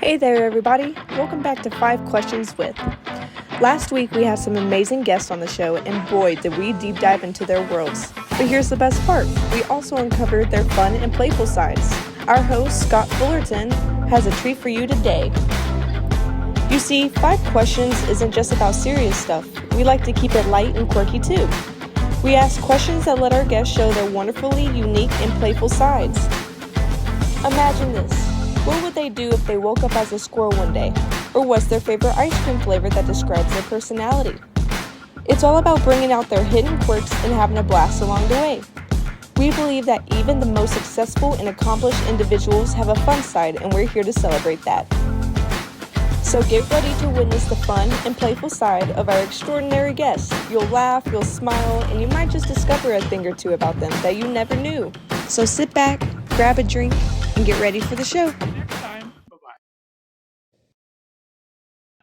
Hey there, everybody. Welcome back to 5 Questions with. Last week we had some amazing guests on the show, and boy, did we deep dive into their worlds. But here's the best part, we also uncovered their fun and playful sides. Our host, Scott Fullerton, has a treat for you today. You see, 5 Questions isn't just about serious stuff. We like to keep it light and quirky too. We ask questions that let our guests show their wonderfully unique and playful sides. Imagine this. What would they do if they woke up as a squirrel one day? Or what's their favorite ice cream flavor that describes their personality? It's all about bringing out their hidden quirks and having a blast along the way. We believe that even the most successful and accomplished individuals have a fun side, and we're here to celebrate that. So get ready to witness the fun and playful side of our extraordinary guests. You'll laugh, you'll smile, and you might just discover a thing or two about them that you never knew. So sit back, grab a drink, and get ready for the show. Next time. Bye-bye.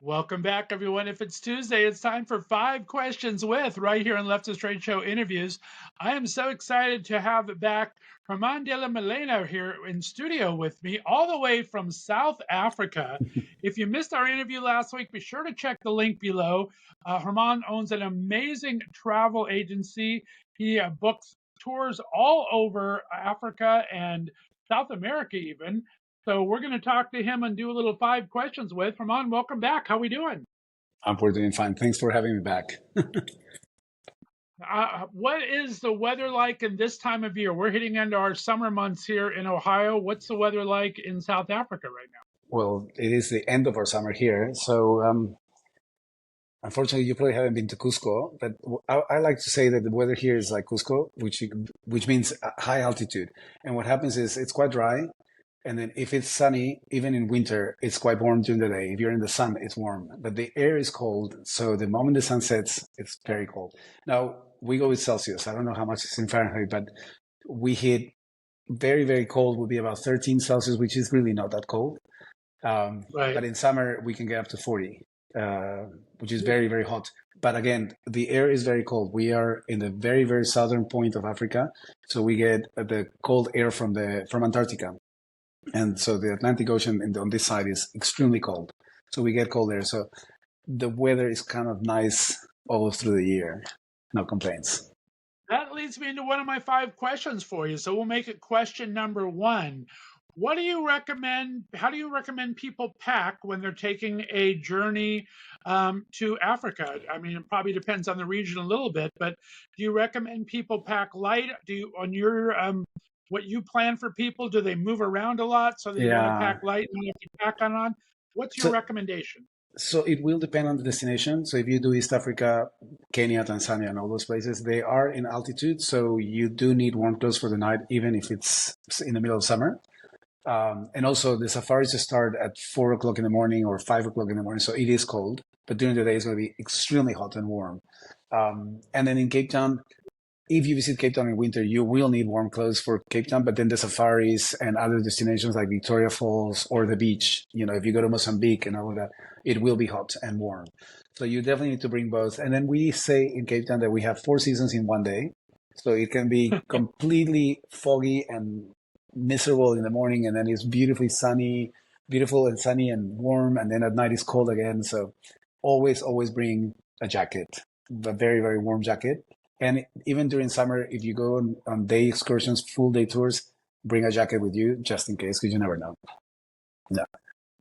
Welcome back, everyone. If it's Tuesday, it's time for 5 Questions with right here on Left to Straight Show interviews. I am so excited to have back Herman de la Melena here in studio with me, all the way from South Africa. If you missed our interview last week, be sure to check the link below. Herman owns an amazing travel agency. He books tours all over Africa and South America even. So we're going to talk to him and do a little 5 questions with. Herman, welcome back. How we doing? We're doing fine. Thanks for having me back. What is the weather like in this time of year? We're hitting into our summer months here in Ohio. What's the weather like in South Africa right now? Well, it is the end of our summer here. So, unfortunately, you probably haven't been to Cusco, but I like to say that the weather here is like Cusco, which means high altitude. And what happens is it's quite dry. And then if it's sunny, even in winter, it's quite warm during the day. If you're in the sun, it's warm, but the air is cold. So the moment the sun sets, it's very cold. Now we go with Celsius. I don't know how much it's in Fahrenheit, but we hit very, very cold would be about 13 Celsius, which is really not that cold. Right. But in summer, we can get up to 40, which is very, very hot. But again, the air is very cold. We are in the very, very southern point of Africa. So we get the cold air from Antarctica. And so the Atlantic Ocean on this side is extremely cold. So we get cold air. So the weather is kind of nice all through the year. No complaints. That leads me into one of my 5 questions for you. So we'll make it question number 1. What do you recommend? How do you recommend people pack when they're taking a journey to Africa? I mean, it probably depends on the region a little bit, but do you recommend people pack light? Do you, on your what you plan for people, do they move around a lot so they want to Yeah. pack light and not have to pack on? What's your So recommendation? so it will depend on the destination. So if you do East Africa, Kenya, Tanzania, and all those places, they are in altitude. So you do need warm clothes for the night, even if it's in the middle of summer. And also the safaris start at 4 o'clock in the morning or 5 o'clock in the morning. So it is cold, but during the day it's going to be extremely hot and warm. And then in Cape Town, if you visit Cape Town in winter, you will need warm clothes for Cape Town, but then the safaris and other destinations like Victoria Falls or the beach, if you go to Mozambique and all of that, it will be hot and warm. So you definitely need to bring both. And then we say in Cape Town that we have 4 seasons in one day. So it can be completely foggy and miserable in the morning, and then it's beautiful and sunny and warm, and then at night it's cold again. So always bring a jacket, a very, very warm jacket. And even during summer, if you go on day excursions, full day tours, bring a jacket with you just in case, because you never know. Yeah.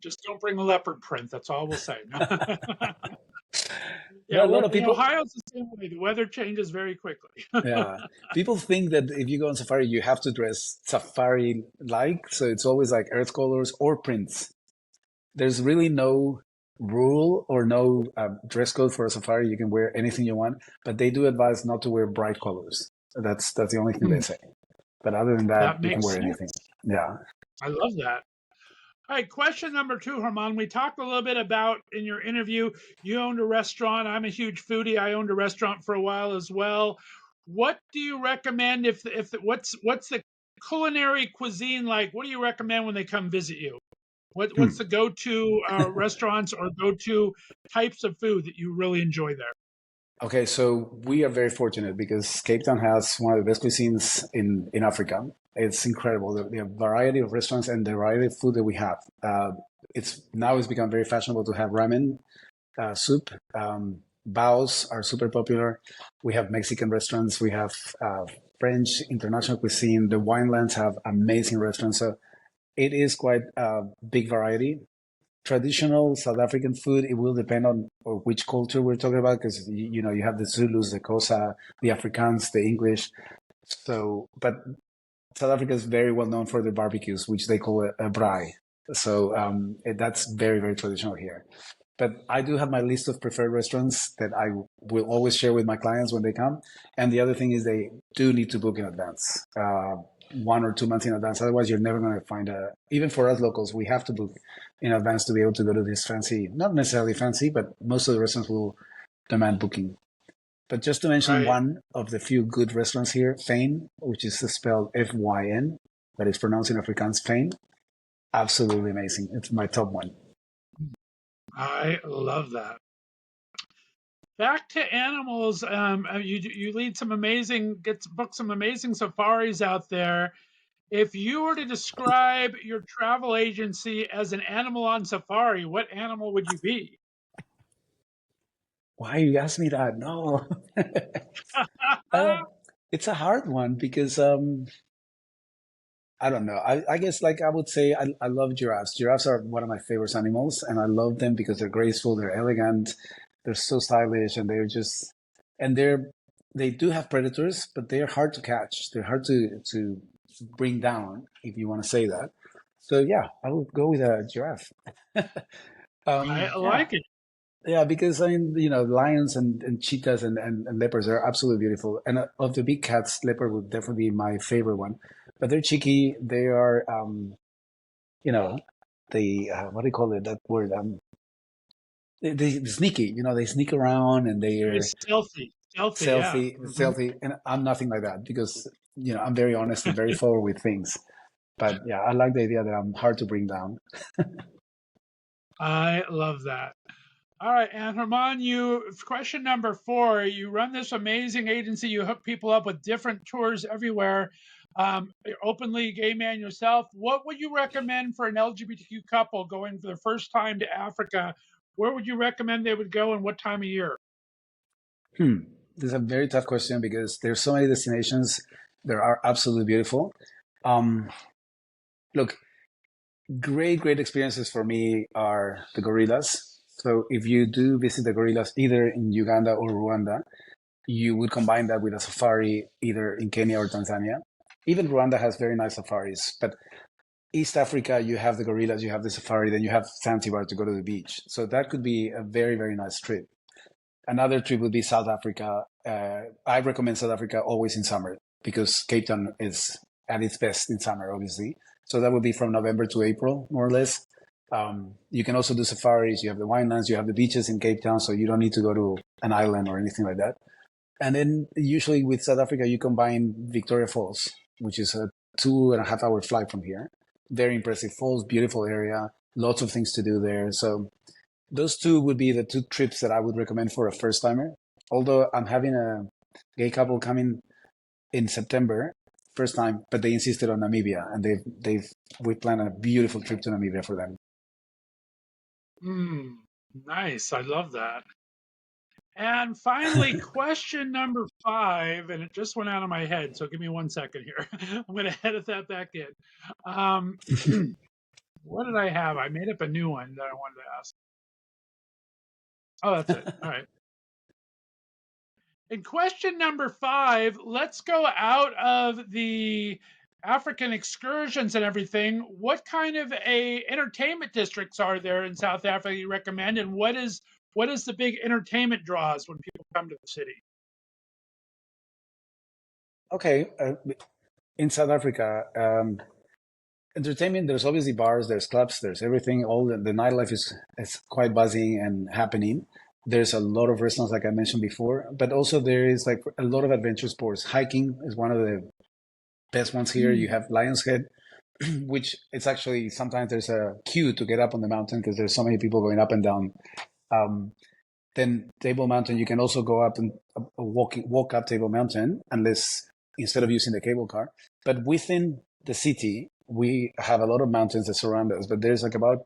Just don't bring a leopard print. That's all we'll say. Yeah, Yeah, a lot we're of in people. Ohio's the same way. The weather changes very quickly. Yeah, people think that if you go on safari, you have to dress safari-like. So it's always like earth colors or prints. There's really no rule or no dress code for a safari. You can wear anything you want, but they do advise not to wear bright colors. That's the only thing they say. But other than that, That you can makes wear sense. anything. Yeah. I love that. All right, question number 2, Herman. We talked a little bit about in your interview, you owned a restaurant. I'm a huge foodie. I owned a restaurant for a while as well. What do you recommend what's the culinary cuisine like? What do you recommend when they come visit you? What's Hmm. the go-to restaurants or go-to types of food that you really enjoy there? Okay, so we are very fortunate because Cape Town has one of the best cuisines in Africa. It's incredible, the variety of restaurants and the variety of food that we have. It's become very fashionable to have ramen soup. Baos are super popular. We have Mexican restaurants. We have French international cuisine. The winelands have amazing restaurants. So it is quite a big variety. Traditional South African food, it will depend on or which culture we're talking about because you know you have the Zulus, the Xhosa, the Afrikaans, the English. So, but South Africa is very well known for their barbecues, which they call a braai. So that's very, very traditional here. But I do have my list of preferred restaurants that I will always share with my clients when they come. And the other thing is they do need to book in advance, 1 or 2 months in advance. Otherwise, you're never going to find even for us locals, we have to book in advance to be able to go to this fancy, not necessarily fancy, but most of the restaurants will demand booking. But just to mention Right. one of the few good restaurants here, Fyn, which is spelled Fyn, but it's pronounced in Afrikaans Fyn. Absolutely amazing. It's my top one. I love that. Back to animals. You lead some amazing book some amazing safaris out there. If you were to describe your travel agency as an animal on safari, what animal would you be? Why you asked me that? No. uh, it's a hard one because I don't know. I guess like I would say I love giraffes. Giraffes are one of my favorite animals, and I love them because they're graceful, they're elegant, they're so stylish, and and they do have predators, but they're hard to catch. They're hard to bring down, if you want to say that. So yeah, I would go with a giraffe. I Yeah. like it. Yeah, because I mean, you know, lions and cheetahs and leopards are absolutely beautiful. And of the big cats, leopard would definitely be my favorite one. But they're cheeky. They are, you know, what do you call it? That word? They sneaky. You know, they sneak around and Very they're stealthy. Stealthy, yeah. stealthy. And I'm nothing like that because you know I'm very honest and very forward with things. But yeah, I like the idea that I'm hard to bring down. I love that. All right, and Herman, you question number 4. You run this amazing agency. You hook people up with different tours everywhere. You're openly gay man yourself. What would you recommend for an LGBTQ couple going for the first time to Africa? Where would you recommend they would go, and what time of year? Hmm. This is a very tough question because there's so many destinations that are absolutely beautiful. Um, Look, great experiences for me are the gorillas. So if you do visit the gorillas either in Uganda or Rwanda, you would combine that with a safari either in Kenya or Tanzania. Even Rwanda has very nice safaris, but East Africa, you have the gorillas, you have the safari, then you have Zanzibar to go to the beach. So that could be a very nice trip. Another trip would be South Africa. I recommend South Africa always in summer because Cape Town is at its best in summer, obviously. So that would be from November to April, more or less. You can also do safaris. You have the winelands, you have the beaches in Cape Town, so you don't need to go to an island or anything like that. And then usually with South Africa, you combine Victoria Falls, which is a 2.5 hour flight from here. Very impressive falls, beautiful area, lots of things to do there. So those two would be the two trips that I would recommend for a first timer. Although I'm having a gay couple coming in September, first time, but they insisted on Namibia, and we planned a beautiful trip to Namibia for them. Nice. I love that. And finally, question number 5, and it just went out of my head, so give me 1 second here. I'm going to edit that back in. Um, what did I have? I made up a new one that I wanted to ask. Oh, that's it. All right. In question number 5, let's go out of the African excursions and everything. What kind of a entertainment districts are there in South Africa you recommend, and what is the big entertainment draws when people come to the city? Okay, in South Africa, entertainment. There's obviously bars, there's clubs, there's everything. All the nightlife is quite buzzing and happening. There's a lot of restaurants, like I mentioned before, but also there is like a lot of adventure sports. Hiking is one of the best ones here. You have Lion's Head, which it's actually sometimes there's a queue to get up on the mountain because there's so many people going up and down. Um, Then Table Mountain, you can also go up and walk up Table Mountain, unless instead of using the cable car. But within the city, we have a lot of mountains that surround us. But there's like about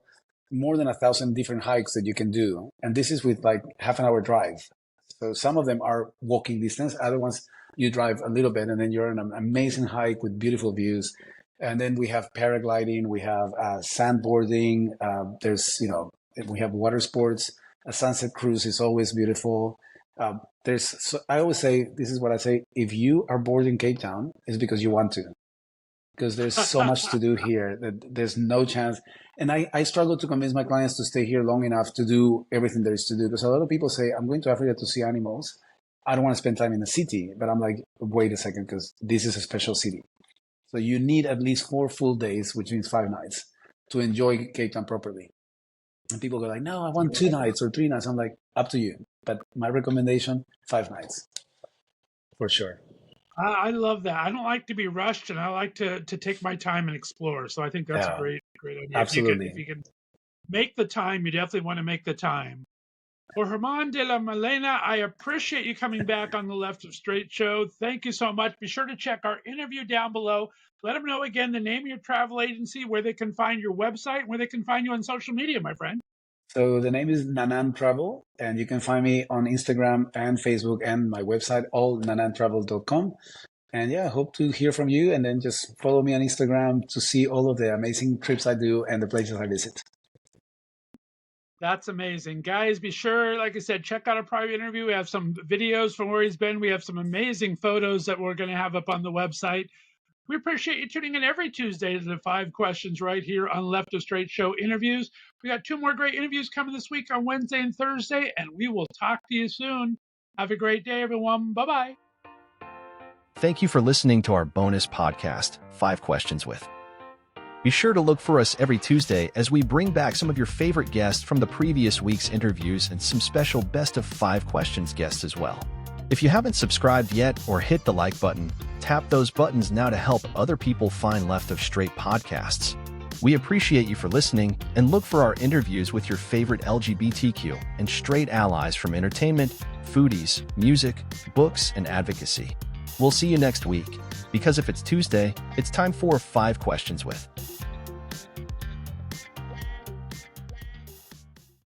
more than 1,000 different hikes that you can do, and this is with like half an hour drive. So some of them are walking distance. Other ones you drive a little bit, and then you're on an amazing hike with beautiful views. And then we have paragliding, we have sandboarding. We have water sports. A sunset cruise is always beautiful. I always say, this is what I say: if you are bored in Cape Town, it's because you want to, because there's so much to do here that there's no chance. And I struggle to convince my clients to stay here long enough to do everything there is to do, because a lot of people say, I'm going to Africa to see animals. I don't want to spend time in the city. But I'm like, wait a second, because this is a special city. So you need at least 4 full days, which means 5 nights, to enjoy Cape Town properly. And people go like, no, I want 2 nights or 3 nights. I'm like, up to you. But my recommendation, 5 nights, for sure. I love that. I don't like to be rushed, and I like to take my time and explore. So I think that's a great idea. Absolutely. If you can make the time, you definitely want to make the time. For Germán de la Melena, I appreciate you coming back on the Left of Straight show. Thank you so much. Be sure to check our interview down below. Let them know again the name of your travel agency, where they can find your website, where they can find you on social media, my friend. So the name is Nanan Travel, and you can find me on Instagram and Facebook and my website, all nanantravel.com. And yeah, hope to hear from you, and then just follow me on Instagram to see all of the amazing trips I do and the places I visit. That's amazing. Guys, be sure, like I said, check out our private interview. We have some videos from where he's been. We have some amazing photos that we're going to have up on the website. We appreciate you tuning in every Tuesday to the 5 Questions right here on Left of Straight Show interviews. We got 2 more great interviews coming this week on Wednesday and Thursday, and we will talk to you soon. Have a great day, everyone. Bye-bye. Thank you for listening to our bonus podcast, 5 Questions With. Be sure to look for us every Tuesday as we bring back some of your favorite guests from the previous week's interviews and some special best of 5 questions guests as well. If you haven't subscribed yet or hit the like button, tap those buttons now to help other people find Left of Straight podcasts. We appreciate you for listening, and look for our interviews with your favorite LGBTQ and straight allies from entertainment, foodies, music, books, and advocacy. We'll see you next week, because if it's Tuesday, it's time for 5 Questions With.